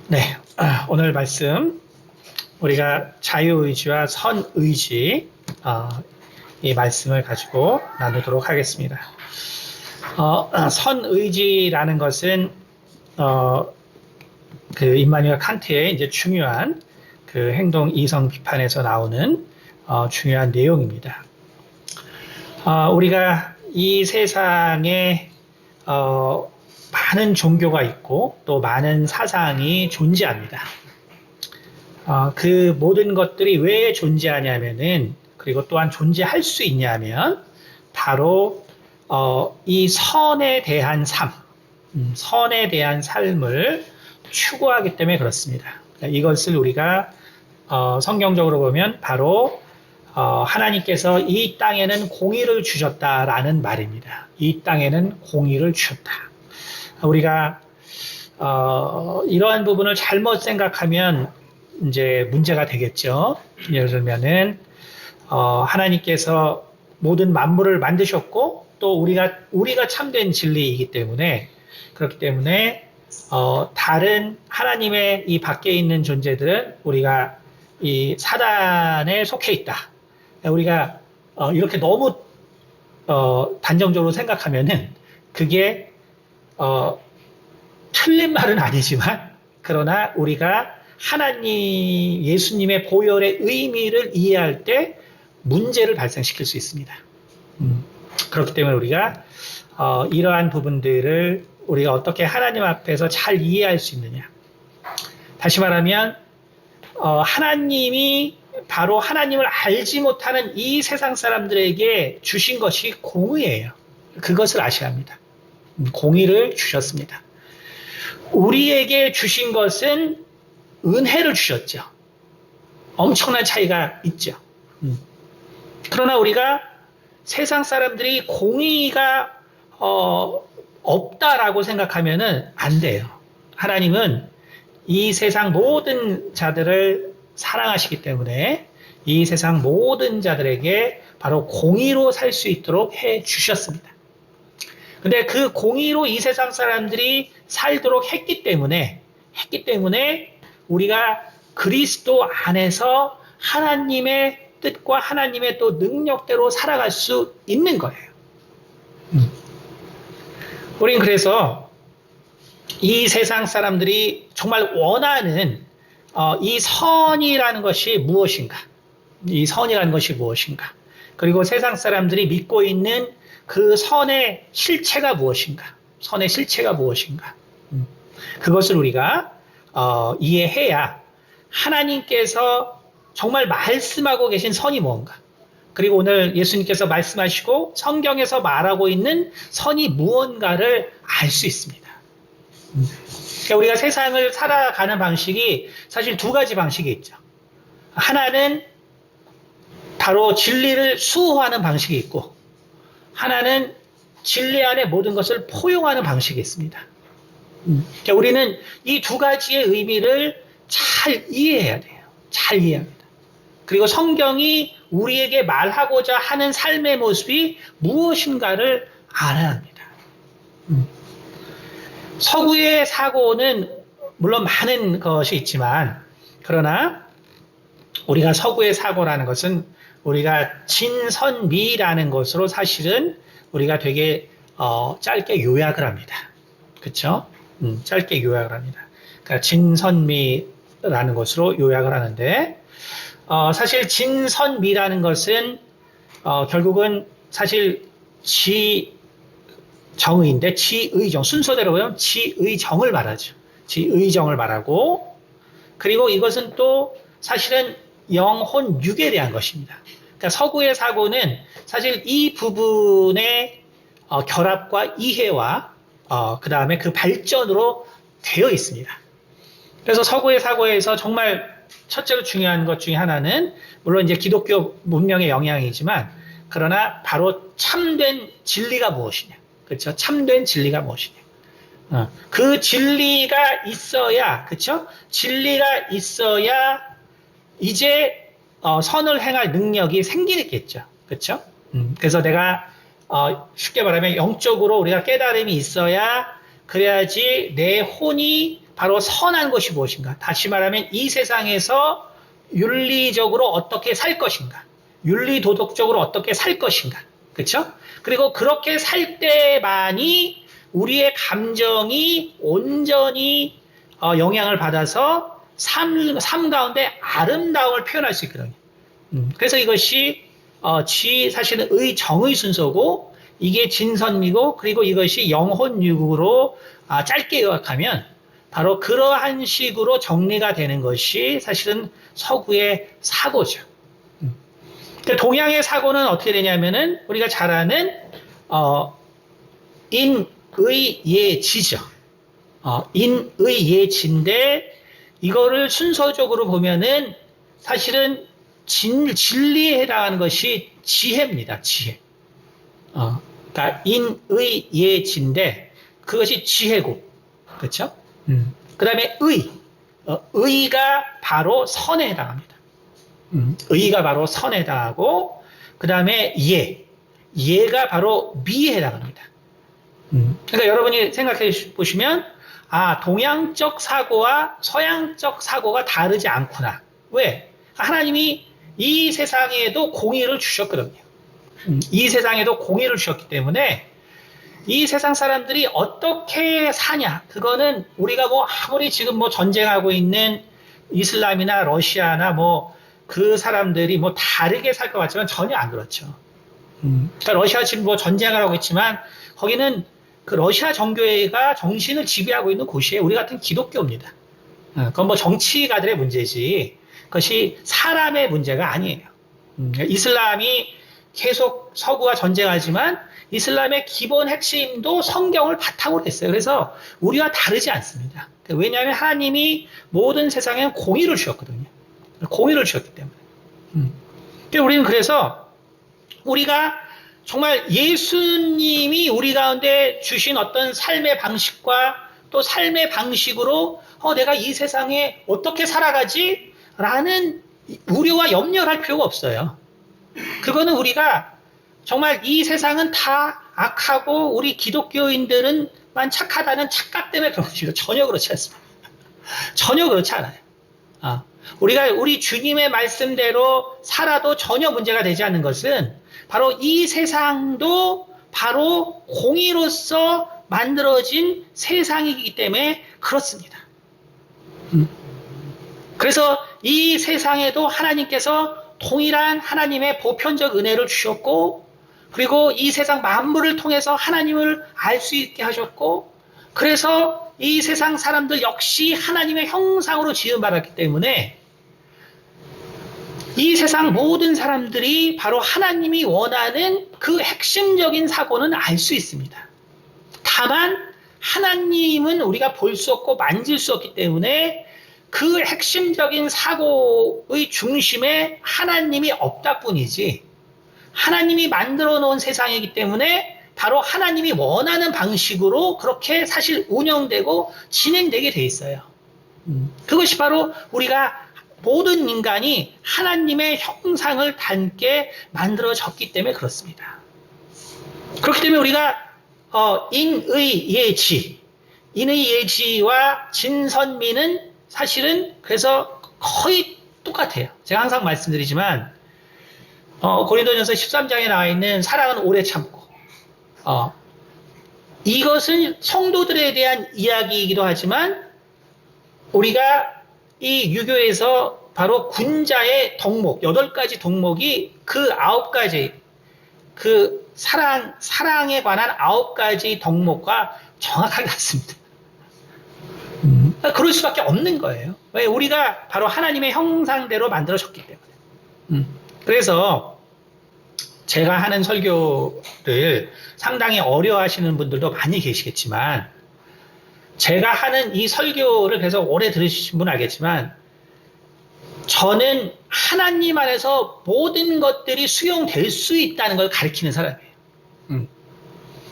네, 오늘 말씀 우리가 자유의지와 선의지 이 말씀을 가지고 나누도록 하겠습니다. 선의지라는 것은 그 임마누엘 칸트의 이제 중요한 그 행동 이성 비판에서 나오는 중요한 내용입니다. 우리가 이 세상에 많은 종교가 있고 또 많은 사상이 존재합니다. 그 모든 것들이 왜 존재하냐면은 그리고 또한 존재할 수 있냐면 바로 이 선에 대한 삶, 선에 대한 삶을 추구하기 때문에 그렇습니다. 이것을 우리가 성경적으로 보면 바로 하나님께서 이 땅에는 공의를 주셨다라는 말입니다. 이 땅에는 공의를 주셨다. 우리가 이러한 부분을 잘못 생각하면 이제 문제가 되겠죠. 예를 들면은 하나님께서 모든 만물을 만드셨고 또 우리가 참된 진리이기 때문에 그렇기 때문에 다른 하나님의 이 밖에 있는 존재들은 우리가 이 사단에 속해 있다. 우리가 이렇게 너무 단정적으로 생각하면은 그게 틀린 말은 아니지만 그러나 우리가 하나님 예수님의 보혈의 의미를 이해할 때 문제를 발생시킬 수 있습니다. 그렇기 때문에 우리가 이러한 부분들을 우리가 어떻게 하나님 앞에서 잘 이해할 수 있느냐. 다시 말하면 하나님이 바로 하나님을 알지 못하는 이 세상 사람들에게 주신 것이 공의예요. 그것을 아셔야 합니다. 공의를 주셨습니다. 우리에게 주신 것은 은혜를 주셨죠. 엄청난 차이가 있죠. 그러나 우리가 세상 사람들이 공의가 없다라고 생각하면은 안 돼요. 하나님은 이 세상 모든 자들을 사랑하시기 때문에 이 세상 모든 자들에게 바로 공의로 살 수 있도록 해 주셨습니다. 근데 그 공의로 이 세상 사람들이 살도록 했기 때문에 우리가 그리스도 안에서 하나님의 뜻과 하나님의 또 능력대로 살아갈 수 있는 거예요. 우린 그래서 이 세상 사람들이 정말 원하는 이 선이라는 것이 무엇인가? 이 선이라는 것이 무엇인가? 그리고 세상 사람들이 믿고 있는 그 선의 실체가 무엇인가? 선의 실체가 무엇인가? 그것을 우리가 이해해야 하나님께서 정말 말씀하고 계신 선이 뭔가? 그리고 오늘 예수님께서 말씀하시고 성경에서 말하고 있는 선이 무언가를 알 수 있습니다. 그러니까 우리가 세상을 살아가는 방식이 사실 두 가지 방식이 있죠. 하나는 바로 진리를 수호하는 방식이 있고 하나는 진리 안에 모든 것을 포용하는 방식이 있습니다. 그러니까 우리는 이 두 가지의 의미를 잘 이해해야 돼요. 잘 이해합니다. 그리고 성경이 우리에게 말하고자 하는 삶의 모습이 무엇인가를 알아야 합니다. 서구의 사고는 물론 많은 것이 있지만 그러나 우리가 서구의 사고라는 것은 우리가 진선미라는 것으로 사실은 우리가 되게 짧게 요약을 합니다. 그렇죠? 짧게 요약을 합니다. 그러니까 진선미라는 것으로 요약을 하는데 사실 진선미라는 것은 결국은 사실 지정의인데 지의정 순서대로 보면 지의정을 말하죠. 지의정을 말하고 그리고 이것은 또 사실은 영혼 육에 대한 것입니다. 그러니까 서구의 사고는 사실 이 부분의 결합과 이해와 그 다음에 그 발전으로 되어 있습니다. 그래서 서구의 사고에서 정말 첫째로 중요한 것 중에 하나는 물론 이제 기독교 문명의 영향이지만 그러나 바로 참된 진리가 무엇이냐. 그렇죠? 참된 진리가 무엇이냐. 그 진리가 있어야, 그렇죠? 진리가 있어야 이제 선을 행할 능력이 생기겠죠. 그렇죠? 그래서 내가 쉽게 말하면 영적으로 우리가 깨달음이 있어야 그래야지 내 혼이 바로 선한 것이 무엇인가? 다시 말하면 이 세상에서 윤리적으로 어떻게 살 것인가? 윤리도덕적으로 어떻게 살 것인가? 그렇죠? 그리고 그렇게 살 때만이 우리의 감정이 온전히 영향을 받아서 삶 가운데 아름다움을 표현할 수 있거든요. 그래서 이것이 사실은 정의 순서고 이게 진선미고 그리고 이것이 영혼유구로 짧게 요약하면 바로 그러한 식으로 정리가 되는 것이 사실은 서구의 사고죠. 동양의 사고는 어떻게 되냐면은 우리가 잘 아는 인의예지죠. 인의예지인데 이거를 순서적으로 보면은 사실은 진리에 해당하는 것이 지혜입니다. 지혜. 그러니까 인의예지인데 그것이 지혜고, 그렇죠? 그다음에 의가 바로 선에 해당합니다. 의가 바로 선에 해당하고, 그다음에 예가 바로 미에 해당합니다. 그러니까 여러분이 생각해 보시면 동양적 사고와 서양적 사고가 다르지 않구나. 왜? 하나님이 이 세상에도 공의를 주셨거든요. 이 세상에도 공의를 주셨기 때문에 이 세상 사람들이 어떻게 사냐, 그거는 우리가 아무리 지금 전쟁하고 있는 이슬람이나 러시아나 그 사람들이 다르게 살 것 같지만 전혀 안 그렇죠. 그러니까 러시아 지금 전쟁을 하고 있지만 거기는 그 러시아 정교회가 정신을 지배하고 있는 곳이에요. 우리 같은 기독교입니다. 그건 정치가들의 문제지 그것이 사람의 문제가 아니에요. 이슬람이 계속 서구와 전쟁하지만 이슬람의 기본 핵심도 성경을 바탕으로 했어요. 그래서 우리와 다르지 않습니다. 왜냐하면 하나님이 모든 세상에 공의를 주셨거든요. 공의를 주셨기 때문에. 우리는 그래서 우리가 정말 예수님이 우리 가운데 주신 어떤 삶의 방식과 또 삶의 방식으로 내가 이 세상에 어떻게 살아가지? 라는 우려와 염려를 할 필요가 없어요. 그거는 우리가 정말 이 세상은 다 악하고 우리 기독교인들은만 착하다는 착각 때문에 그런 것이죠. 전혀 그렇지 않습니다. 전혀 그렇지 않아요. 우리가 우리 주님의 말씀대로 살아도 전혀 문제가 되지 않는 것은 바로 이 세상도 바로 공의로서 만들어진 세상이기 때문에 그렇습니다. 그래서 이 세상에도 하나님께서 동일한 하나님의 보편적 은혜를 주셨고, 그리고 이 세상 만물을 통해서 하나님을 알 수 있게 하셨고, 그래서 이 세상 사람들 역시 하나님의 형상으로 지음받았기 때문에 이 세상 모든 사람들이 바로 하나님이 원하는 그 핵심적인 사고는 알 수 있습니다. 다만 하나님은 우리가 볼 수 없고 만질 수 없기 때문에 그 핵심적인 사고의 중심에 하나님이 없다 뿐이지, 하나님이 만들어 놓은 세상이기 때문에 바로 하나님이 원하는 방식으로 그렇게 사실 운영되고 진행되게 돼 있어요. 그것이 바로 우리가 모든 인간이 하나님의 형상을 닮게 만들어졌기 때문에 그렇습니다. 그렇기 때문에 우리가 인의예지와 진선미는 사실은 그래서 거의 똑같아요. 제가 항상 말씀드리지만 고린도전서 13장에 나와 있는 사랑은 오래 참고, 이것은 성도들에 대한 이야기이기도 하지만 우리가 이 유교에서 바로 군자의 덕목, 8가지 덕목이 그 9가지, 그 사랑에 관한 9가지 덕목과 정확하게 같습니다. 그럴 수밖에 없는 거예요. 왜? 우리가 바로 하나님의 형상대로 만들어졌기 때문에. 그래서 제가 하는 설교를 상당히 어려워하시는 분들도 많이 계시겠지만, 제가 하는 이 설교를 계속 오래 들으신 분은 알겠지만, 저는 하나님 안에서 모든 것들이 수용될 수 있다는 걸 가르치는 사람이에요.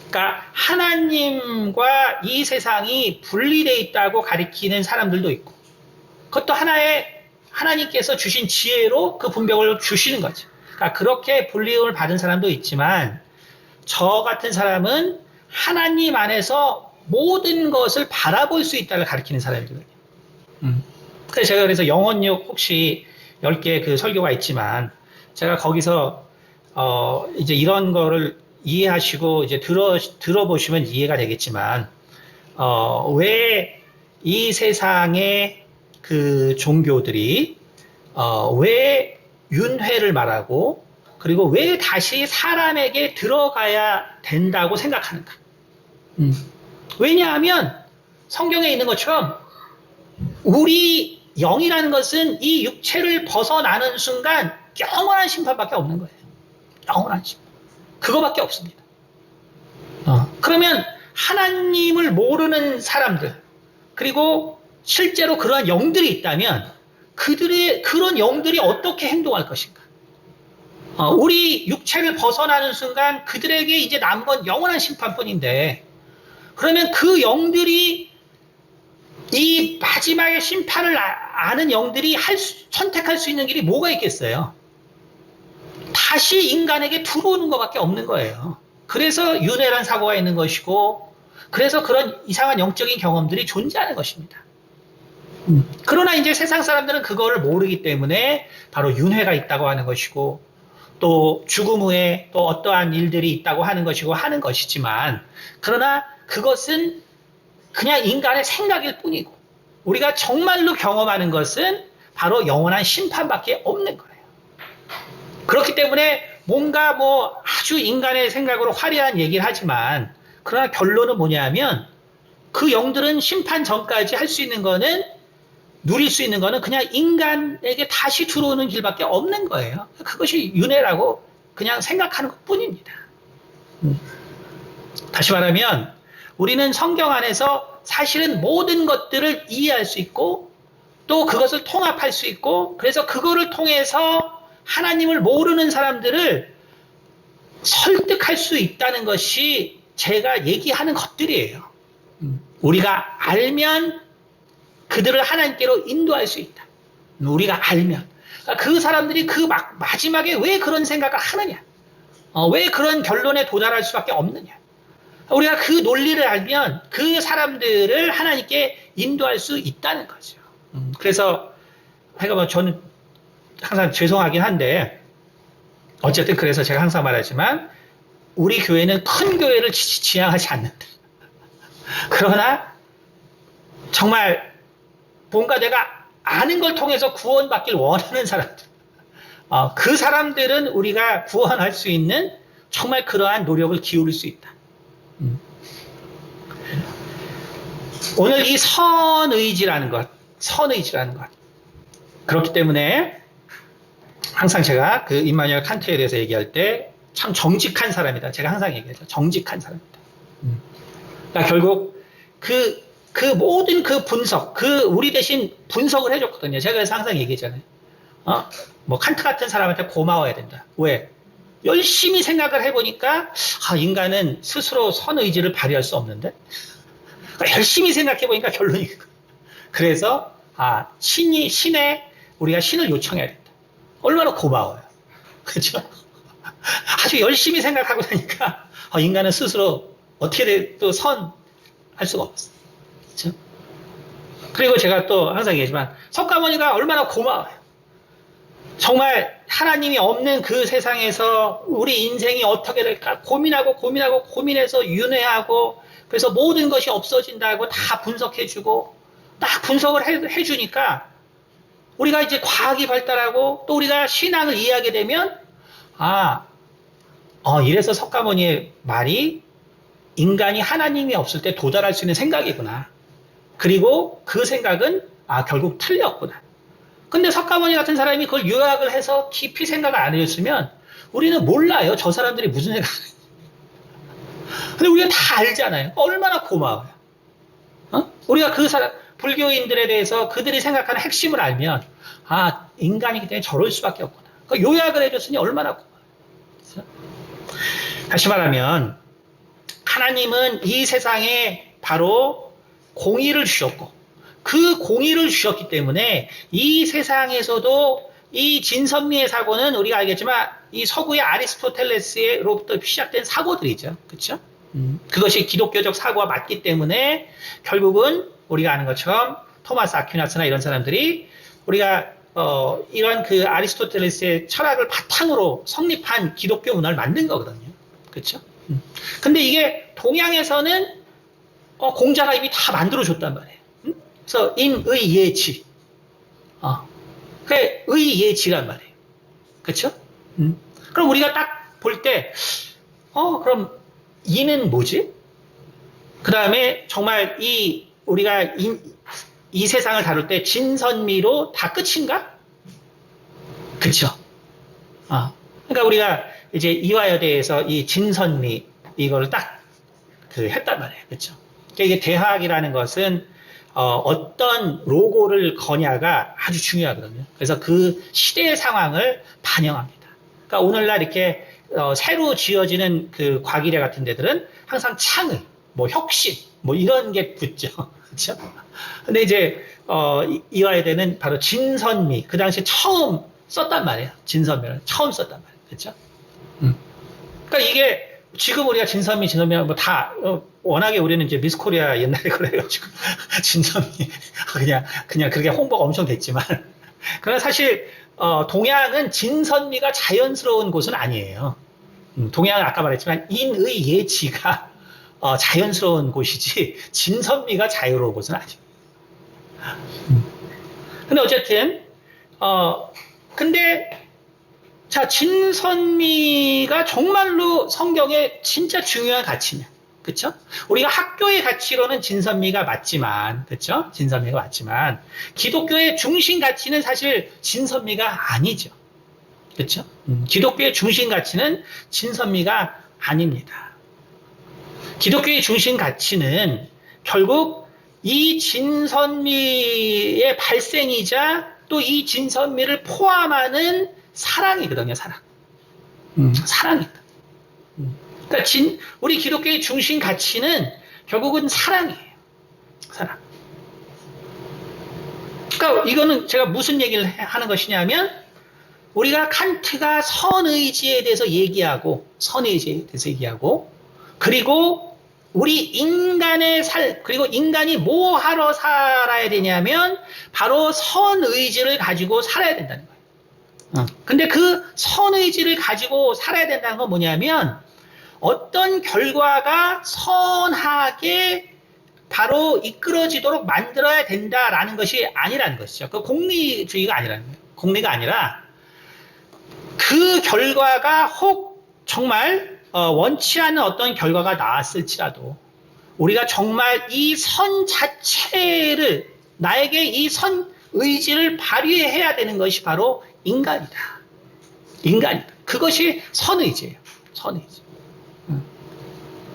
그러니까 하나님과 이 세상이 분리되어 있다고 가르치는 사람들도 있고, 그것도 하나님께서 주신 지혜로 그 분별을 주시는 거죠. 그러니까 그렇게 분리을 받은 사람도 있지만, 저 같은 사람은 하나님 안에서 모든 것을 바라볼 수 있다를 가리키는 사람이거든요. 그래서 제가 그래서 영혼육 혹시 10개 그 설교가 있지만 제가 거기서 이제 이런 거를 이해하시고 이제 들어보시면 이해가 되겠지만 왜 이 세상의 그 종교들이 왜 윤회를 말하고 그리고 왜 다시 사람에게 들어가야 된다고 생각하는가? 왜냐하면 성경에 있는 것처럼 우리 영이라는 것은 이 육체를 벗어나는 순간 영원한 심판밖에 없는 거예요. 영원한 심판. 그거밖에 없습니다. 그러면 하나님을 모르는 사람들 그리고 실제로 그러한 영들이 있다면 그런 영들이 어떻게 행동할 것인가? 우리 육체를 벗어나는 순간 그들에게 이제 남은 건 영원한 심판뿐인데 그러면 그 영들이 이 마지막의 심판을 아는 영들이 선택할 수 있는 길이 뭐가 있겠어요? 다시 인간에게 들어오는 것밖에 없는 거예요. 그래서 윤회란 사고가 있는 것이고 그래서 그런 이상한 영적인 경험들이 존재하는 것입니다. 그러나 이제 세상 사람들은 그거를 모르기 때문에 바로 윤회가 있다고 하는 것이고 또 죽음 후에 또 어떠한 일들이 있다고 하는 것이고 하는 것이지만 그러나 그것은 그냥 인간의 생각일 뿐이고 우리가 정말로 경험하는 것은 바로 영원한 심판밖에 없는 거예요. 그렇기 때문에 뭔가 뭐 아주 인간의 생각으로 화려한 얘기를 하지만 그러나 결론은 뭐냐면 그 영들은 심판 전까지 할 수 있는 거는 누릴 수 있는 거는 그냥 인간에게 다시 들어오는 길밖에 없는 거예요. 그것이 윤회라고 그냥 생각하는 것 뿐입니다. 다시 말하면 우리는 성경 안에서 사실은 모든 것들을 이해할 수 있고 또 그것을 통합할 수 있고 그래서 그거를 통해서 하나님을 모르는 사람들을 설득할 수 있다는 것이 제가 얘기하는 것들이에요. 우리가 알면 그들을 하나님께로 인도할 수 있다. 우리가 알면. 그 사람들이 그 마지막에 왜 그런 생각을 하느냐. 왜 그런 결론에 도달할 수밖에 없느냐. 우리가 그 논리를 알면 그 사람들을 하나님께 인도할 수 있다는 거죠. 그래서 뭐 저는 항상 죄송하긴 한데 어쨌든 그래서 제가 항상 말하지만 우리 교회는 큰 교회를 지향하지 않는다. 그러나 정말 뭔가 내가 아는 걸 통해서 구원받길 원하는 사람들 그 사람들은 우리가 구원할 수 있는 정말 그러한 노력을 기울일 수 있다. 오늘 이 선의지라는 것 그렇기 때문에 항상 제가 그 임마누엘 칸트에 대해서 얘기할 때 참 정직한 사람이다. 제가 항상 얘기하죠. 정직한 사람이다. 그러니까 결국 그 모든 그 분석, 우리 대신 분석을 해줬거든요. 제가 그래서 항상 얘기했잖아요. 뭐 칸트 같은 사람한테 고마워야 된다. 왜? 열심히 생각을 해보니까 인간은 스스로 선의지를 발휘할 수 없는데 그러니까 열심히 생각해보니까 결론이 그래서 신에 우리가 신을 요청해야 된다. 얼마나 고마워요. 그렇죠? 아주 열심히 생각하고 나니까 인간은 스스로 어떻게 또 선할 수가 없어. 그렇죠? 그리고 제가 또 항상 얘기하지만 석가모니가 얼마나 고마워요. 정말 하나님이 없는 그 세상에서 우리 인생이 어떻게 될까 고민해서 윤회하고 그래서 모든 것이 없어진다고 다 분석해주고 딱 분석을 해주니까 우리가 이제 과학이 발달하고 또 우리가 신앙을 이해하게 되면 이래서 석가모니의 말이 인간이 하나님이 없을 때 도달할 수 있는 생각이구나. 그리고 그 생각은 결국 틀렸구나. 근데 석가모니 같은 사람이 그걸 요약을 해서 깊이 생각을 안 해줬으면 우리는 몰라요. 저 사람들이 무슨 생각을 근데 우리가 다 알잖아요. 얼마나 고마워요. 우리가 그 사람 불교인들에 대해서 그들이 생각하는 핵심을 알면 인간이기 때문에 저럴 수밖에 없구나. 그러니까 요약을 해줬으니 얼마나 고마워요. 그렇죠? 다시 말하면 하나님은 이 세상에 바로 공의를 주셨고 그 공의를 주셨기 때문에 이 세상에서도 이 진선미의 사고는 우리가 알겠지만 이 서구의 아리스토텔레스로부터 시작된 사고들이죠. 그렇죠? 그것이 기독교적 사고와 맞기 때문에 결국은 우리가 아는 것처럼 토마스 아퀴나스나 이런 사람들이 우리가 이런 그 아리스토텔레스의 철학을 바탕으로 성립한 기독교 문화를 만든 거거든요. 그렇죠? 근데 이게 동양에서는 공자가 이미 다 만들어줬단 말이에요. 그래서 인의예지. 그게 의예지란 말이에요. 그렇죠? 그럼 우리가 딱 볼 때, 그럼 이는 뭐지? 그 다음에 정말 우리가 이 세상을 다룰 때 진선미로 다 끝인가? 그쵸? 그러니까 우리가 이제 이화여대에서 이 진선미, 이거를 딱 했단 말이에요. 그쵸? 그러니까 이게 대학이라는 것은, 어떤 로고를 거냐가 아주 중요하거든요. 그래서 그 시대의 상황을 반영합니다. 그러니까 오늘날 이렇게, 새로 지어지는 그 과기대 같은 데들은 항상 창의, 뭐 혁신, 뭐 이런 게 붙죠. 그렇죠? 근데 이제 이화여대는 바로 진선미, 그 당시 처음 썼단 말이에요. 진선미를 처음 썼단 말이에요. 그렇죠? 그러니까 이게 지금 우리가 진선미 뭐 다 워낙에 우리는 이제 미스코리아 옛날에 그래가지고 진선미 그냥 그렇게 홍보가 엄청 됐지만 그러나 사실 동양은 진선미가 자연스러운 곳은 아니에요. 동양은 아까 말했지만 인의예지가 자연스러운 곳이지 진선미가 자유로운 곳은 아니에요. 근데 어쨌든 근데 자 진선미가 정말로 성경에 진짜 중요한 가치냐? 그렇죠? 우리가 학교의 가치로는 진선미가 맞지만, 그렇죠? 진선미가 맞지만 기독교의 중심 가치는 사실 진선미가 아니죠. 그렇죠? 기독교의 중심 가치는 진선미가 아닙니다. 기독교의 중심 가치는 결국 이 진선미의 발생이자 또 이 진선미를 포함하는 사랑이거든요, 사랑. 사랑이다. 그러니까 우리 기독교의 중심 가치는 결국은 사랑이에요. 사랑. 그러니까 이거는 제가 무슨 얘기를 하는 것이냐면 우리가 칸트가 선의지에 대해서 얘기하고 그리고 우리 인간의 그리고 인간이 뭐 하러 살아야 되냐면 바로 선의지를 가지고 살아야 된다는 거예요. 근데 그 선의지를 가지고 살아야 된다는 건 뭐냐면 어떤 결과가 선하게 바로 이끌어지도록 만들어야 된다라는 것이 아니라는 것이죠. 그 공리주의가 아니라는 거예요. 공리가 아니라 그 결과가 혹 정말 원치 않는 어떤 결과가 나왔을지라도 우리가 정말 이 선 자체를 나에게 이 선 의지를 발휘해야 되는 것이 바로 인간이다. 그것이 선의지예요. 선의지.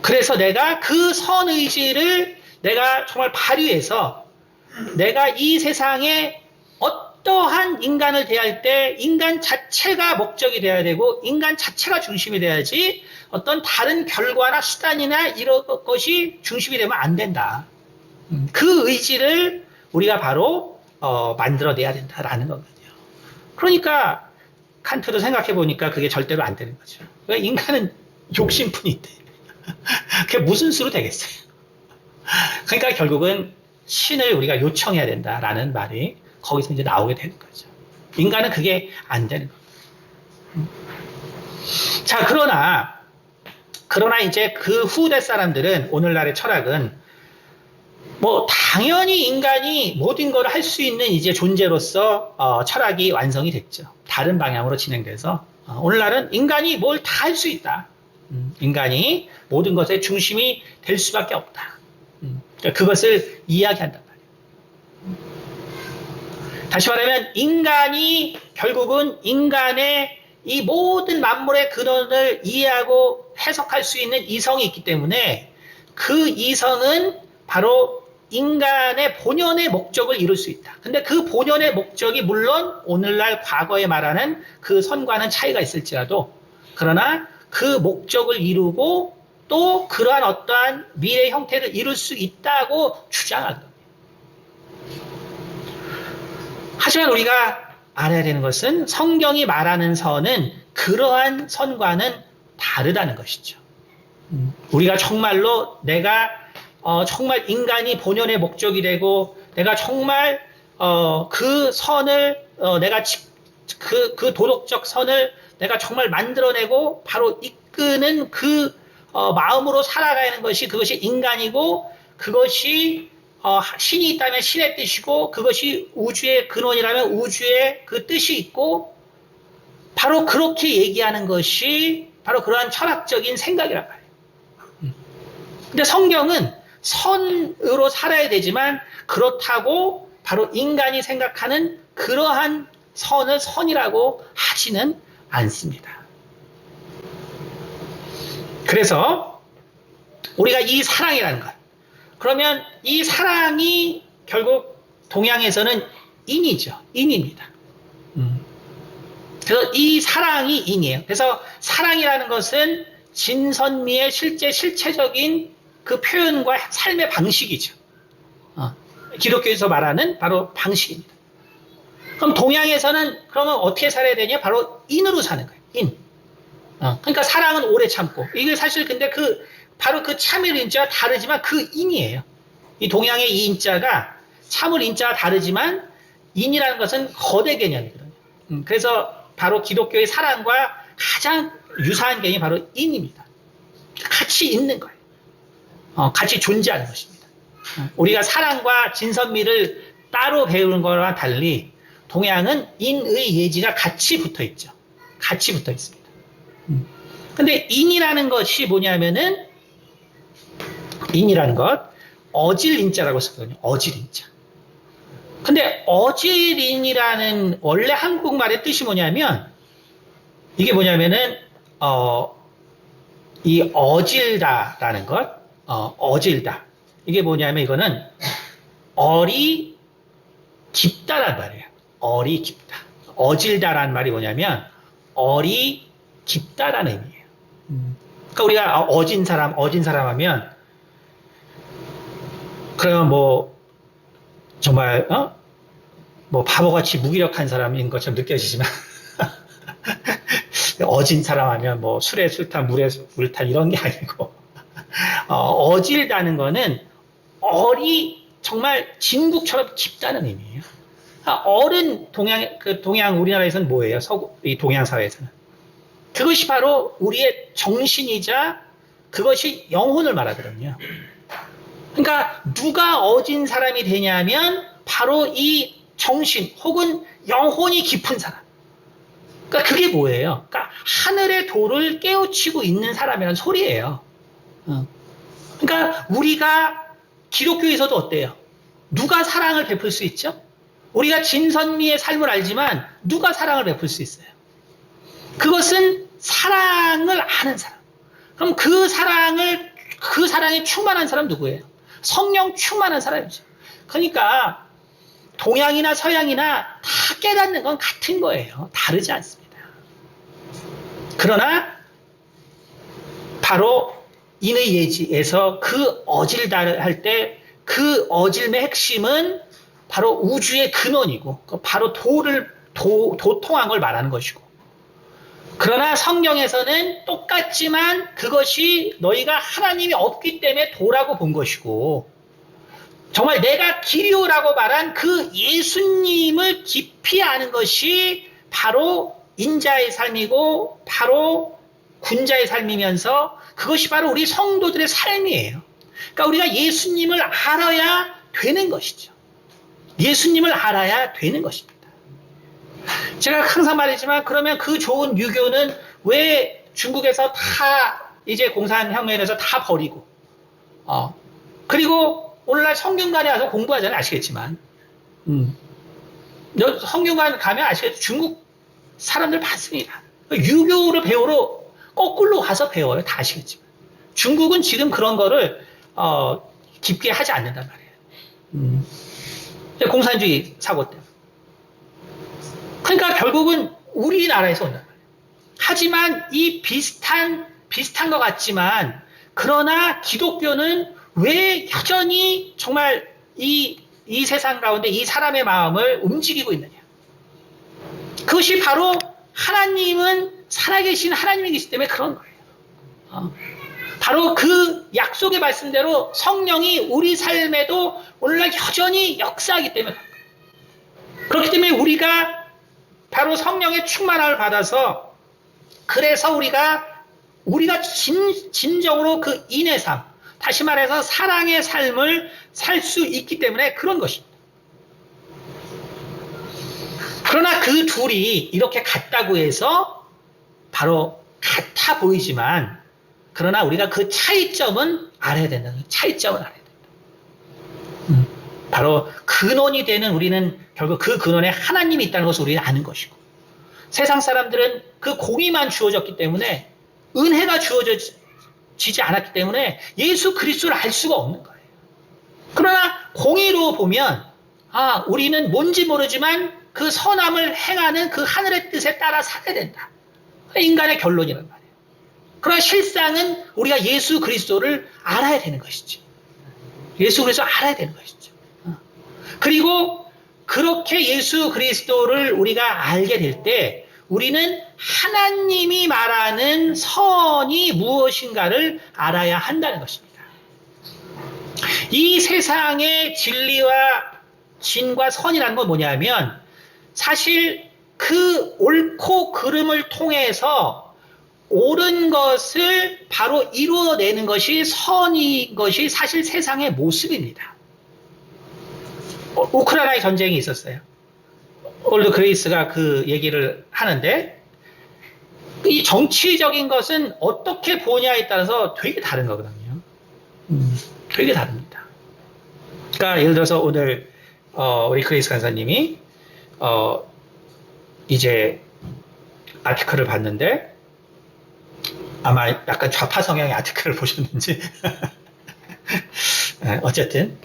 그래서 내가 그 선의지를 내가 정말 발휘해서 내가 이 세상에 어떠한 인간을 대할 때 인간 자체가 목적이 되어야 되고 인간 자체가 중심이 돼야지 어떤 다른 결과나 수단이나 이런 것이 중심이 되면 안 된다. 그 의지를 우리가 바로 만들어내야 된다라는 거거든요. 그러니까 칸트도 생각해 보니까 그게 절대로 안 되는 거죠. 그러니까 인간은 욕심뿐인데 그게 무슨 수로 되겠어요. 그러니까 결국은 신을 우리가 요청해야 된다라는 말이 거기서 이제 나오게 되는 거죠. 인간은 그게 안 되는 겁니다. 자, 그러나 이제 그 후대 사람들은 오늘날의 철학은 뭐 당연히 인간이 모든 걸 할 수 있는 이제 존재로서 철학이 완성이 됐죠. 다른 방향으로 진행돼서 오늘날은 인간이 뭘 다 할 수 있다. 인간이 모든 것의 중심이 될 수밖에 없다. 그러니까 그것을 이야기한단 말이에요. 다시 말하면 인간이 결국은 인간의 이 모든 만물의 근원을 이해하고 해석할 수 있는 이성이 있기 때문에 그 이성은 바로 인간의 본연의 목적을 이룰 수 있다. 근데 그 본연의 목적이 물론 오늘날 과거에 말하는 그 선과는 차이가 있을지라도 그러나 그 목적을 이루고 또 그러한 어떠한 미래 형태를 이룰 수 있다고 주장하거든요. 하지만 우리가 알아야 되는 것은 성경이 말하는 선은 그러한 선과는 다르다는 것이죠. 우리가 정말로 내가 정말 인간이 본연의 목적이 되고 내가 정말 그 선을 내가 그 도덕적 선을 내가 정말 만들어내고 바로 이끄는 그 마음으로 살아가는 것이 그것이 인간이고 그것이 신이 있다면 신의 뜻이고 그것이 우주의 근원이라면 우주의 그 뜻이 있고 바로 그렇게 얘기하는 것이 바로 그러한 철학적인 생각이란 말이에요. 근데 성경은 선으로 살아야 되지만 그렇다고 바로 인간이 생각하는 그러한 선을 선이라고 하지는 않습니다. 그래서 우리가 이 사랑이라는 것, 그러면 이 사랑이 결국 동양에서는 인이죠. 인입니다. 그래서 이 사랑이 인이에요. 그래서 사랑이라는 것은 진선미의 실체적인 그 표현과 삶의 방식이죠. 기독교에서 말하는 바로 방식입니다. 그럼 동양에서는 그러면 어떻게 살아야 되냐? 바로 인으로 사는 거예요. 인. 그러니까 사랑은 오래 참고. 이게 사실 근데 바로 그 참을 인자가 다르지만 그 인이에요. 이 동양의 이 인자가 참을 인자가 다르지만 인이라는 것은 거대 개념이거든요. 그래서 바로 기독교의 사랑과 가장 유사한 개념이 바로 인입니다. 같이 있는 거예요. 같이 존재하는 것입니다. 우리가 사랑과 진선미를 따로 배우는 거와 달리 동양은 인의 예지가 같이 붙어 있죠. 같이 붙어 있습니다. 근데 인이라는 것이 뭐냐면은 인이라는 것 어질인자라고 썼거든요. 어질인자. 근데 어질인이라는 원래 한국말의 뜻이 뭐냐면 이게 뭐냐면은 이 어질다라는 것 어질다 이게 뭐냐면 이거는 어리 깊다란 말이에요. 어리 깊다. 어질다라는 말이 뭐냐면 어리 깊다라는 의미예요. 그러니까 우리가 어진 사람 하면 그러면 뭐 정말 뭐 바보같이 무기력한 사람인 것처럼 느껴지지만 어진 사람 하면 뭐 술에 술탄 물에 물탄 이런 게 아니고 어질다는 거는 정말 진국처럼 깊다는 의미예요. 어른 동양 우리나라에서는 뭐예요? 이 동양 사회에서는 그것이 바로 우리의 정신이자 그것이 영혼을 말하거든요. 그러니까 누가 어진 사람이 되냐면 바로 이 정신 혹은 영혼이 깊은 사람. 그러니까 그게 뭐예요? 그러니까 하늘의 도를 깨우치고 있는 사람이라는 소리예요. 그러니까 우리가 기독교에서도 어때요? 누가 사랑을 베풀 수 있죠? 우리가 진선미의 삶을 알지만 누가 사랑을 베풀 수 있어요? 그것은 사랑을 아는 사람. 그럼 그 사랑에 충만한 사람 누구예요? 성령 충만한 사람이죠. 그러니까 동양이나 서양이나 다 깨닫는 건 같은 거예요. 다르지 않습니다. 그러나 바로 인의 예지에서 그 어질다를 할 때 그 어질의 핵심은 바로 우주의 근원이고 바로 도통한 걸 말하는 것이고 그러나 성경에서는 똑같지만 그것이 너희가 하나님이 없기 때문에 도라고 본 것이고 정말 내가 길이오라고 말한 그 예수님을 깊이 아는 것이 바로 인자의 삶이고 바로 군자의 삶이면서 그것이 바로 우리 성도들의 삶이에요. 그러니까 우리가 예수님을 알아야 되는 것이죠. 예수님을 알아야 되는 것입니다. 제가 항상 말했지만 그러면 그 좋은 유교는 왜 중국에서 다 이제 공산혁명에서 다 버리고 그리고 오늘날 성균관에 와서 공부하잖아요. 아시겠지만 성균관 가면 아시겠죠. 중국 사람들 많습니다. 유교를 배우러 거꾸로 가서 배워요. 다 아시겠지만 중국은 지금 그런 거를 깊게 하지 않는단 말이에요. 공산주의 사고 때문에. 그러니까 결국은 우리나라에서 온단 말이에요. 하지만 이 비슷한 것 같지만 그러나 기독교는 왜 여전히 정말 이 세상 가운데 이 사람의 마음을 움직이고 있느냐. 그것이 바로 하나님은 살아계신 하나님이 계시기 때문에 그런 거예요. 바로 그 약속의 말씀대로 성령이 우리 삶에도 오늘날 여전히 역사하기 때문에, 그렇기 때문에 우리가 바로 성령의 충만함을 받아서, 그래서 우리가 진정으로 그 인의 삶, 다시 말해서 사랑의 삶을 살 수 있기 때문에 그런 것입니다. 그러나 그 둘이 이렇게 같다고 해서 바로 같아 보이지만, 그러나 우리가 그 차이점은 알아야 된다. 차이점을 알아야 된다. 바로 근원이 되는, 우리는 결국 그 근원에 하나님이 있다는 것을 우리가 아는 것이고, 세상 사람들은 그 공의만 주어졌기 때문에, 은혜가 주어지지 않았기 때문에 예수 그리스도를 알 수가 없는 거예요. 그러나 공의로 보면 우리는 뭔지 모르지만 그 선함을 행하는 그 하늘의 뜻에 따라 살아야 된다. 인간의 결론이란 말이에요. 그러나 실상은 우리가 예수 그리스도를 알아야 되는 것이죠. 예수 그리스도를 알아야 되는 것이죠. 그리고 그렇게 예수 그리스도를 우리가 알게 될 때 우리는 하나님이 말하는 선이 무엇인가를 알아야 한다는 것입니다. 이 세상의 진리와 진과 선이라는 건 뭐냐면, 사실 그 옳고 그름을 통해서 옳은 것을 바로 이루어내는 것이 선인 것이 사실 세상의 모습입니다. 우크라이나 전쟁이 있었어요. 올드 그레이스가 그 얘기를 하는데, 이 정치적인 것은 어떻게 보냐에 따라서 되게 다른 거거든요. 되게 다릅니다. 그러니까 예를 들어서 오늘 우리 그레이스 간사님이 이제 아티클을 봤는데, 아마 약간 좌파 성향의 아티클을 보셨는지 어쨌든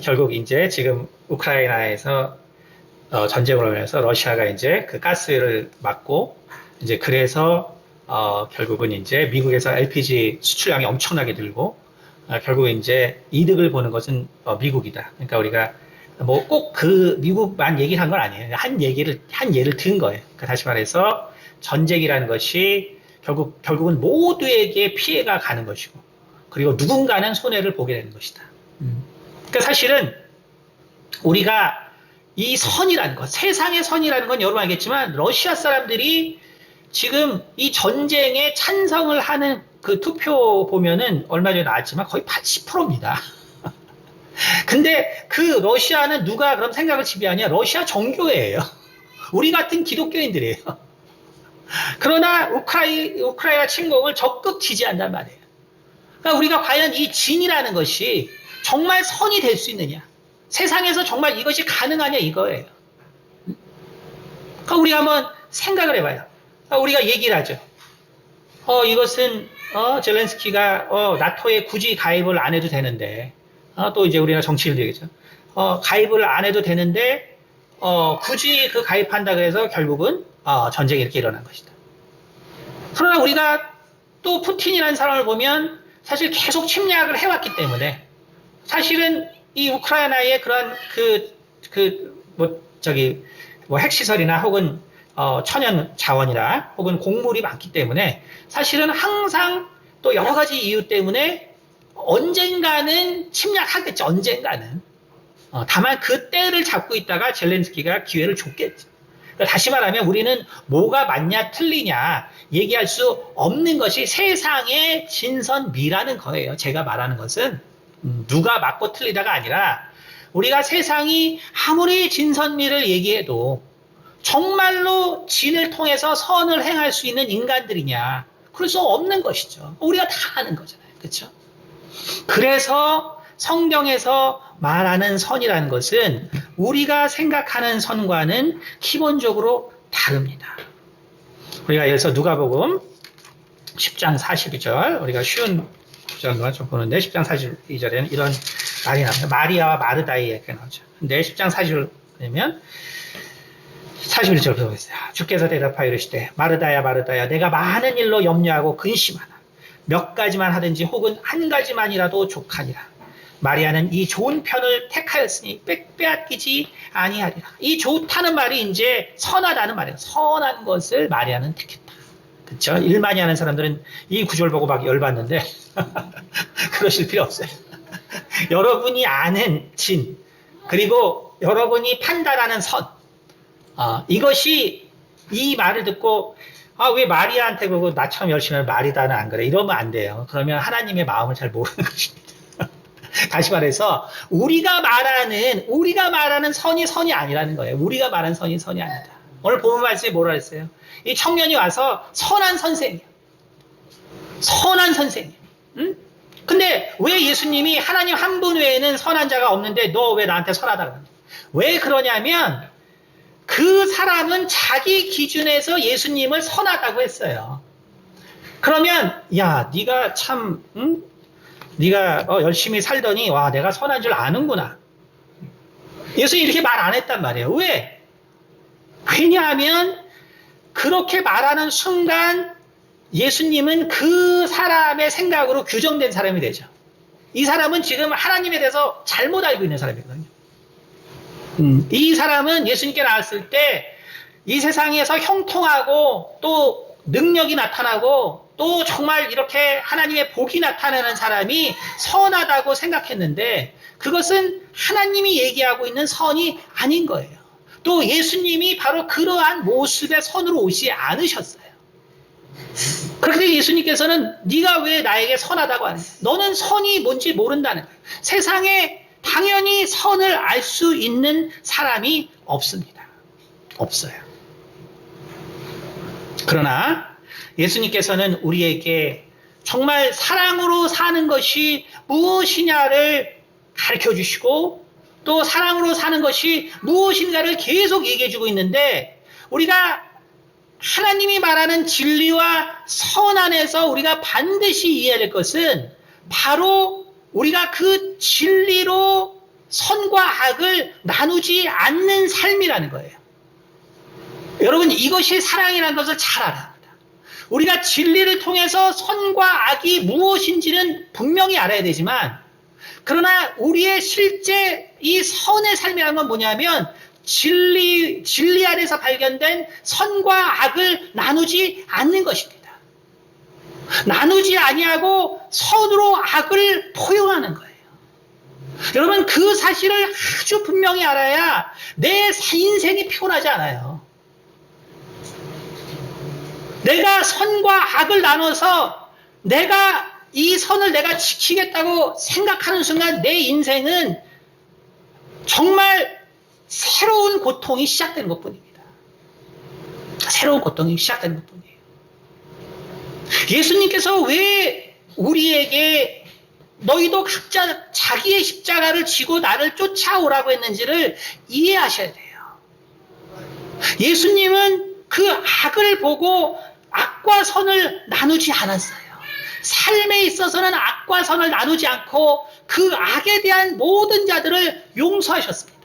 결국 이제 지금 우크라이나에서 전쟁으로 인해서 러시아가 이제 그 가스를 막고, 이제 그래서 결국은 이제 미국에서 LPG 수출량이 엄청나게 늘고, 결국 이제 이득을 보는 것은 미국이다. 그러니까 우리가 뭐 꼭 그 미국만 얘기를 한 건 아니에요. 한 예를 든 거예요. 그러니까 다시 말해서 전쟁이라는 것이 결국은 모두에게 피해가 가는 것이고, 그리고 누군가는 손해를 보게 되는 것이다. 그러니까 사실은 우리가 이 선이라는 것, 세상의 선이라는 건 여러분 알겠지만, 러시아 사람들이 지금 이 전쟁에 찬성을 하는 그 투표 보면은 얼마 전에 나왔지만 거의 80%입니다. 근데 그 러시아는 누가 그럼 생각을 지배하냐? 러시아 정교회예요. 우리 같은 기독교인들이에요. 그러나 우크라이나 침공을 적극 지지한단 말이에요. 그러니까 우리가 과연 이 진이라는 것이 정말 선이 될 수 있느냐? 세상에서 정말 이것이 가능하냐 이거예요. 그러니까 우리가 한번 생각을 해봐요. 우리가 얘기를 하죠. 이것은 젤렌스키가 나토에 굳이 가입을 안 해도 되는데, 또 이제 우리가 정치를 얘기죠. 가입을 안 해도 되는데 굳이 그 가입한다 그래서 결국은 전쟁이 이렇게 일어난 것이다. 그러나 우리가 또 푸틴이라는 사람을 보면 사실 계속 침략을 해왔기 때문에, 사실은 이 우크라이나의 그런 핵시설이나 혹은 천연 자원이나 혹은 곡물이 많기 때문에 사실은 항상 또 여러 가지 이유 때문에 언젠가는 침략하겠죠. 언젠가는. 다만 그 때를 잡고 있다가 젤렌스키가 기회를 줬겠죠. 그러니까 다시 말하면 우리는 뭐가 맞냐 틀리냐 얘기할 수 없는 것이 세상의 진선미라는 거예요. 제가 말하는 것은 누가 맞고 틀리다가 아니라, 우리가 세상이 아무리 진선미를 얘기해도 정말로 진을 통해서 선을 행할 수 있는 인간들이냐, 그럴 수 없는 것이죠. 우리가 다 아는 거잖아요. 그렇죠? 그래서 성경에서 말하는 선이라는 것은 우리가 생각하는 선과는 기본적으로 다릅니다. 우리가 예를 들어서 누가복음 10장 42절, 우리가 쉬운 구절만 좀 보는데 10장 42절에는 이런 말이 나옵니다. 마리아와 마르다의 얘기가 나오죠. 근데 10장 40절 보면 41절 보겠어요. 주께서 대답하여 이르시되 마르다야 마르다야 내가 많은 일로 염려하고 근심하나 몇 가지만 하든지 혹은 한 가지만이라도 족하니라. 마리아는 이 좋은 편을 택하였으니 빼앗기지 아니하리라. 이 좋다는 말이 이제 선하다는 말이에요. 선한 것을 마리아는 택했다. 그렇죠? 일 많이 하는 사람들은 이 구절 보고 막 열받는데 그러실 필요 없어요. 여러분이 아는 진, 그리고 여러분이 판단하는 선, 이것이 이 말을 듣고 왜 마리아한테 그러고 나처럼 열심히 하면 마리다는 안 그래 이러면 안 돼요. 그러면 하나님의 마음을 잘 모르는 것입니다. 다시 말해서 우리가 말하는 선이 아니라는 거예요. 우리가 말하는 선이 아니다. 오늘 본문 말씀에 뭐라 했어요? 이 청년이 와서 선한 선생이야. 선한 선생이야. 응? 근데 왜 예수님이 하나님 한 분 외에는 선한 자가 없는데 너 왜 나한테 선하다고 하냐? 왜 그러냐면 그 사람은 자기 기준에서 예수님을 선하다고 했어요. 그러면 야 네가 참 네가 열심히 살더니 와 내가 선한 줄 아는구나. 예수님이 이렇게 말 안 했단 말이에요. 왜? 왜냐하면 그렇게 말하는 순간 예수님은 그 사람의 생각으로 규정된 사람이 되죠. 이 사람은 지금 하나님에 대해서 잘못 알고 있는 사람이거든요. 이 사람은 예수님께 나왔을 때 이 세상에서 형통하고 또 능력이 나타나고 또 정말 이렇게 하나님의 복이 나타나는 사람이 선하다고 생각했는데 그것은 하나님이 얘기하고 있는 선이 아닌 거예요. 또 예수님이 바로 그러한 모습의 선으로 오지 않으셨어요. 그런데 예수님께서는 네가 왜 나에게 선하다고 하느냐? 너는 선이 뭔지 모른다는 거예요. 세상에 당연히 선을 알 수 있는 사람이 없습니다. 없어요. 그러나 예수님께서는 우리에게 정말 사랑으로 사는 것이 무엇이냐를 가르쳐 주시고 또 사랑으로 사는 것이 무엇인가를 계속 얘기해 주고 있는데 우리가 하나님이 말하는 진리와 선 안에서 우리가 반드시 이해해야 될 것은 바로 우리가 그 진리로 선과 악을 나누지 않는 삶이라는 거예요. 여러분 이것이 사랑이라는 것을 잘 알아야 합니다. 우리가 진리를 통해서 선과 악이 무엇인지는 분명히 알아야 되지만 그러나 우리의 실제 이 선의 삶이라는 건 뭐냐면 진리 안에서 발견된 선과 악을 나누지 않는 것입니다. 나누지 아니하고 선으로 악을 포용하는 거예요. 여러분 그 사실을 아주 분명히 알아야 내 인생이 피곤하지 않아요. 내가 선과 악을 나눠서 내가 이 선을 내가 지키겠다고 생각하는 순간 내 인생은 정말 새로운 고통이 시작되는 것뿐입니다. 새로운 고통이 시작되는 것뿐이에요. 예수님께서 왜 우리에게 너희도 각자 자기의 십자가를 지고 나를 쫓아오라고 했는지를 이해하셔야 돼요. 예수님은 그 악을 보고 악과 선을 나누지 않았어요. 삶에 있어서는 악과 선을 나누지 않고 그 악에 대한 모든 자들을 용서하셨습니다.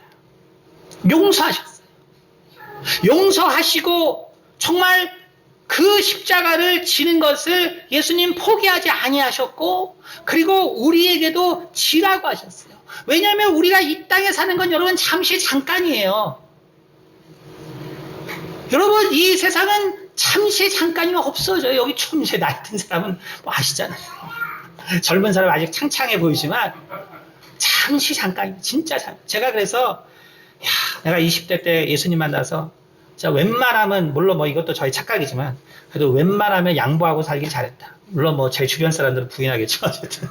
용서하셨어요. 용서하시고 정말 그 십자가를 지는 것을 예수님 포기하지 아니하셨고 그리고 우리에게도 지라고 하셨어요. 왜냐하면 우리가 이 땅에 사는 건 여러분 잠시 잠깐이에요. 여러분 이 세상은 잠시 잠깐이면 없어져요. 여기 좀 이제 나이 든 사람은 뭐 아시잖아요. 젊은 사람 아직 창창해 보이지만 잠시 잠깐, 진짜 잠깐. 제가 그래서 내가 20대 때 예수님 만나서 제가 웬만하면 물론 뭐 이것도 저희 착각이지만 그래도 웬만하면 양보하고 살길 잘했다. 물론 뭐 제 주변 사람들은 부인하겠죠. 어쨌든.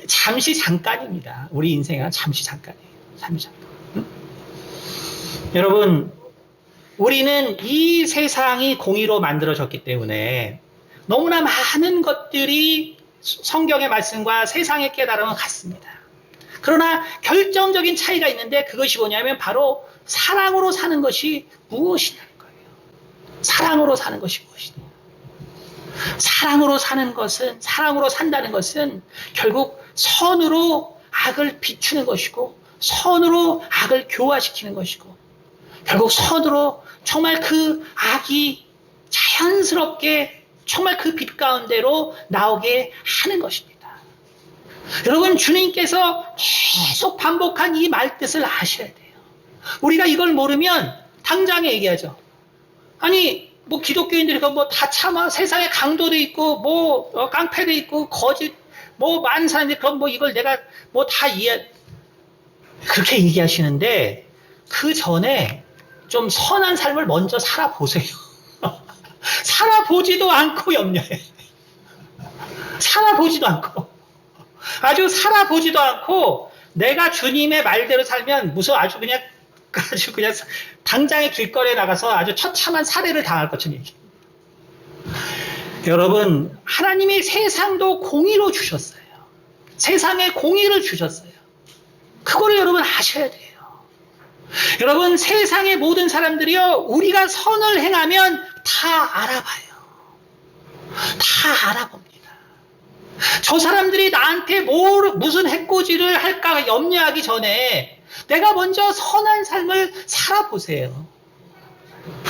잠시 잠깐입니다. 우리 인생은 잠시 잠깐이에요. 잠시 잠깐. 여러분, 우리는 이 세상이 공의로 만들어졌기 때문에 너무나 많은 것들이 성경의 말씀과 세상의 깨달음은 같습니다. 그러나 결정적인 차이가 있는데 그것이 뭐냐면 바로 사랑으로 사는 것이 무엇이냐는 거예요. 사랑으로 사는 것이 무엇이냐. 사랑으로 사는 것은, 사랑으로 산다는 것은 결국 선으로 악을 비추는 것이고 선으로 악을 교화시키는 것이고 결국 선으로 정말 그 악이 자연스럽게 정말 그 빛 가운데로 나오게 하는 것입니다. 여러분 주님께서 계속 반복한 이 말뜻을 아셔야 돼요. 우리가 이걸 모르면 당장에 얘기하죠. 아니, 뭐 기독교인들이 뭐 다 참아. 세상에 강도도 있고, 뭐 깡패도 있고, 거짓, 뭐 많은 사람들이 그럼 뭐 이걸 내가 뭐 다 그렇게 얘기하시는데, 그 전에 좀 선한 삶을 먼저 살아보세요. 살아보지도 않고 염려해. 살아보지도 않고. 아주 살아보지도 않고, 내가 주님의 말대로 살면 무슨 아주 그냥 당장의 길거리에 나가서 아주 처참한 살해를 당할 것처럼 얘기. 여러분, 하나님이 세상도 공의로 주셨어요. 세상에 공의를 주셨어요. 그거를 여러분 아셔야 돼요. 여러분, 세상의 모든 사람들이요, 우리가 선을 행하면 다 알아봐요. 다 알아봅니다. 저 사람들이 나한테 무슨 해코지를 할까 염려하기 전에 내가 먼저 선한 삶을 살아보세요.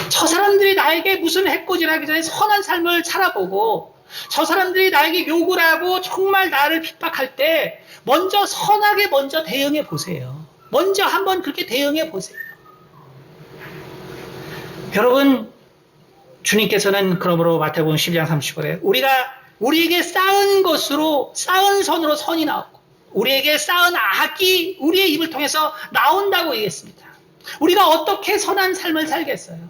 저 사람들이 나에게 무슨 해코지를 하기 전에 선한 삶을 살아보고, 저 사람들이 나에게 욕을 하고 정말 나를 핍박할 때 먼저 선하게 먼저 대응해 보세요. 먼저 한번 그렇게 대응해 보세요. 여러분, 주님께서는 그러므로 마태복음 12장 30절에 우리에게 쌓은 선으로 선이 나오고, 우리에게 쌓은 악이 우리의 입을 통해서 나온다고 얘기했습니다. 우리가 어떻게 선한 삶을 살겠어요?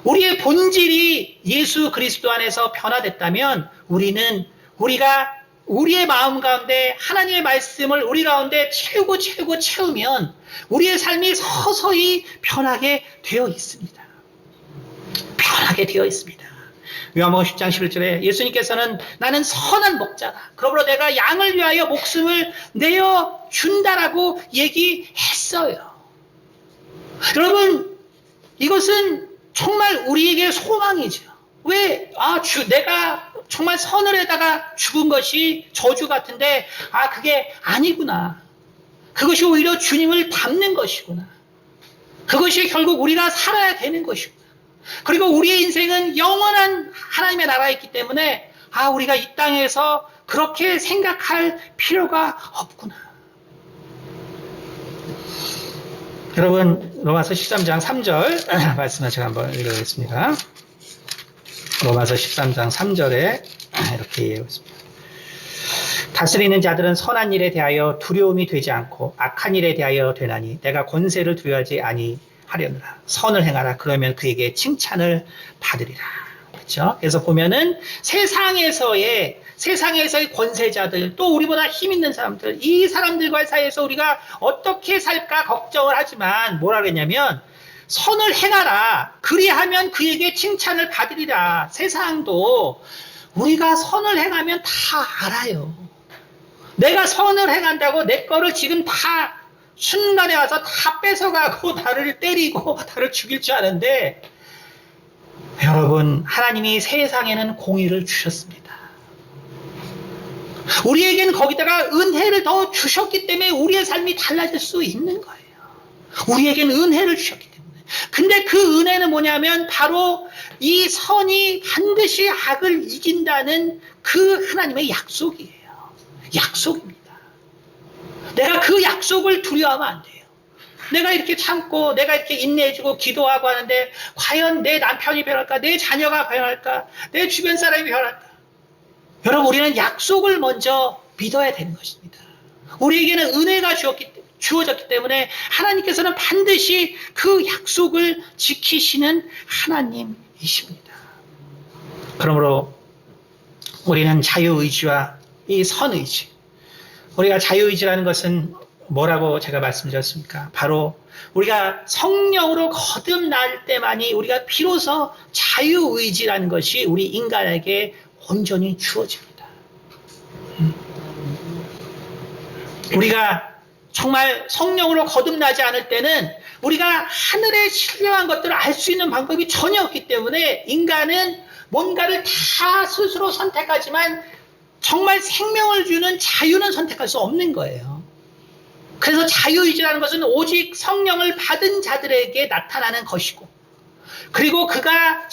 우리의 본질이 예수 그리스도 안에서 변화됐다면 우리가 우리의 마음 가운데 하나님의 말씀을 우리 가운데 채우면 우리의 삶이 서서히 변하게 되어 있습니다. 변하게 되어 있습니다. 요한복음 10장 11절에 예수님께서는 나는 선한 목자다. 그러므로 내가 양을 위하여 목숨을 내어 준다라고 얘기했어요. 여러분, 이것은 정말 우리에게 소망이죠. 왜? 내가 정말 선을 해다가 죽은 것이 저주 같은데, 그게 아니구나. 그것이 오히려 주님을 닮는 것이구나. 그것이 결국 우리가 살아야 되는 것이구나. 그리고 우리의 인생은 영원한 하나님의 나라에 있기 때문에 우리가 이 땅에서 그렇게 생각할 필요가 없구나. 여러분, 로마서 13장 3절 말씀을 제가 한번 읽어보겠습니다. 로마서 13장 3절에 이렇게 얘기하고 있습니다. 다스리는 자들은 선한 일에 대하여 두려움이 되지 않고 악한 일에 대하여 되나니 내가 권세를 두려워하지 아니하려느라. 선을 행하라. 그러면 그에게 칭찬을 받으리라. 그렇죠? 그래서 보면은 세상에서의 권세자들, 또 우리보다 힘 있는 사람들, 이 사람들과의 사이에서 우리가 어떻게 살까 걱정을 하지만 뭐라 그랬냐면 선을 행하라. 그리하면 그에게 칭찬을 받으리라. 세상도 우리가 선을 행하면 다 알아요. 내가 선을 행한다고 내 거를 지금 다 순간에 와서 다 뺏어가고 나를 때리고 나를 죽일 줄 아는데, 여러분, 하나님이 세상에는 공의를 주셨습니다. 우리에게는 거기다가 은혜를 더 주셨기 때문에 우리의 삶이 달라질 수 있는 거예요. 우리에게는 은혜를 주셨기 때문에. 근데 그 은혜는 뭐냐면 바로 이 선이 반드시 악을 이긴다는 그 하나님의 약속이에요. 약속입니다. 내가 그 약속을 두려워하면 안 돼요. 내가 이렇게 참고 내가 이렇게 인내해주고 기도하고 하는데 과연 내 남편이 변할까? 내 자녀가 변할까? 내 주변 사람이 변할까? 여러분, 우리는 약속을 먼저 믿어야 되는 것입니다. 우리에게는 은혜가 주어졌기 때문에 하나님께서는 반드시 그 약속을 지키시는 하나님이십니다. 그러므로 우리는 자유의지와 이 선의지, 우리가 자유의지라는 것은 뭐라고 제가 말씀드렸습니까? 바로 우리가 성령으로 거듭날 때만이 우리가 비로소 자유의지라는 것이 우리 인간에게 온전히 주어집니다. 우리가 정말 성령으로 거듭나지 않을 때는 우리가 하늘의 신령한 것들을 알 수 있는 방법이 전혀 없기 때문에 인간은 뭔가를 다 스스로 선택하지만 정말 생명을 주는 자유는 선택할 수 없는 거예요. 그래서 자유의지라는 것은 오직 성령을 받은 자들에게 나타나는 것이고, 그리고 그가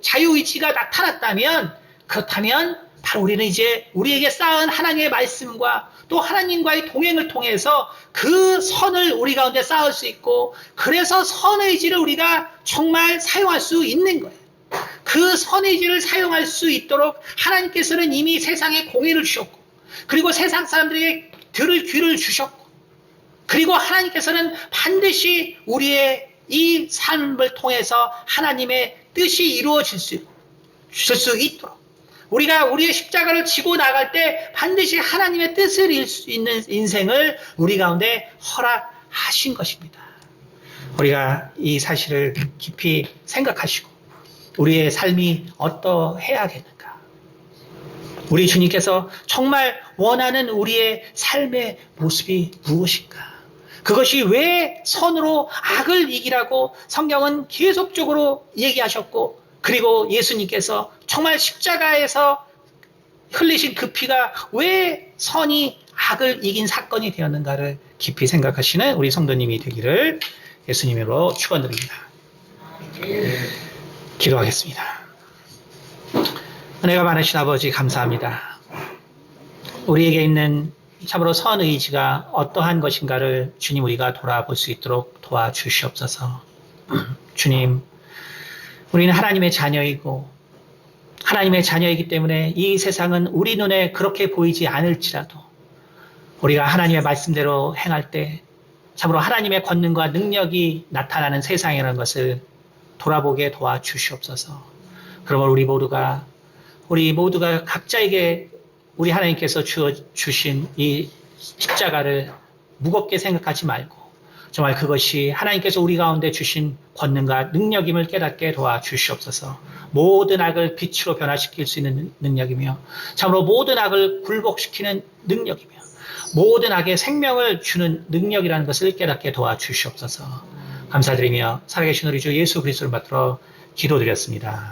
자유의지가 나타났다면, 그렇다면 바로 우리는 이제 우리에게 쌓은 하나님의 말씀과 또 하나님과의 동행을 통해서 그 선을 우리 가운데 쌓을 수 있고, 그래서 선의지를 우리가 정말 사용할 수 있는 거예요. 그 선의지를 사용할 수 있도록 하나님께서는 이미 세상에 공의를 주셨고, 그리고 세상 사람들에게 들을 귀를 주셨고, 그리고 하나님께서는 반드시 우리의 이 삶을 통해서 하나님의 뜻이 이루어질 수 있도록, 우리가 우리의 십자가를 지고 나갈 때 반드시 하나님의 뜻을 이룰 수 있는 인생을 우리 가운데 허락하신 것입니다. 우리가 이 사실을 깊이 생각하시고 우리의 삶이 어떠해야겠는가? 우리 주님께서 정말 원하는 우리의 삶의 모습이 무엇인가? 그것이 왜 선으로 악을 이기라고 성경은 계속적으로 얘기하셨고, 그리고 예수님께서 정말 십자가에서 흘리신 그 피가 왜 선이 악을 이긴 사건이 되었는가를 깊이 생각하시는 우리 성도님이 되기를 예수님으로 축원드립니다. 기도하겠습니다. 은혜가 많으신 아버지 감사합니다. 우리에게 있는 참으로 선의지가 어떠한 것인가를 주님 우리가 돌아볼 수 있도록 도와주시옵소서. 주님, 우리는 하나님의 자녀이고 하나님의 자녀이기 때문에 이 세상은 우리 눈에 그렇게 보이지 않을지라도 우리가 하나님의 말씀대로 행할 때 참으로 하나님의 권능과 능력이 나타나는 세상이라는 것을 돌아보게 도와주시옵소서. 그러면 우리 모두가 각자에게 우리 하나님께서 주신 이 십자가를 무겁게 생각하지 말고 정말 그것이 하나님께서 우리 가운데 주신 권능과 능력임을 깨닫게 도와주시옵소서. 모든 악을 빛으로 변화시킬 수 있는 능력이며 참으로 모든 악을 굴복시키는 능력이며 모든 악에 생명을 주는 능력이라는 것을 깨닫게 도와주시옵소서. 감사드리며 살아계신 우리 주 예수 그리스도를 받들어 기도드렸습니다.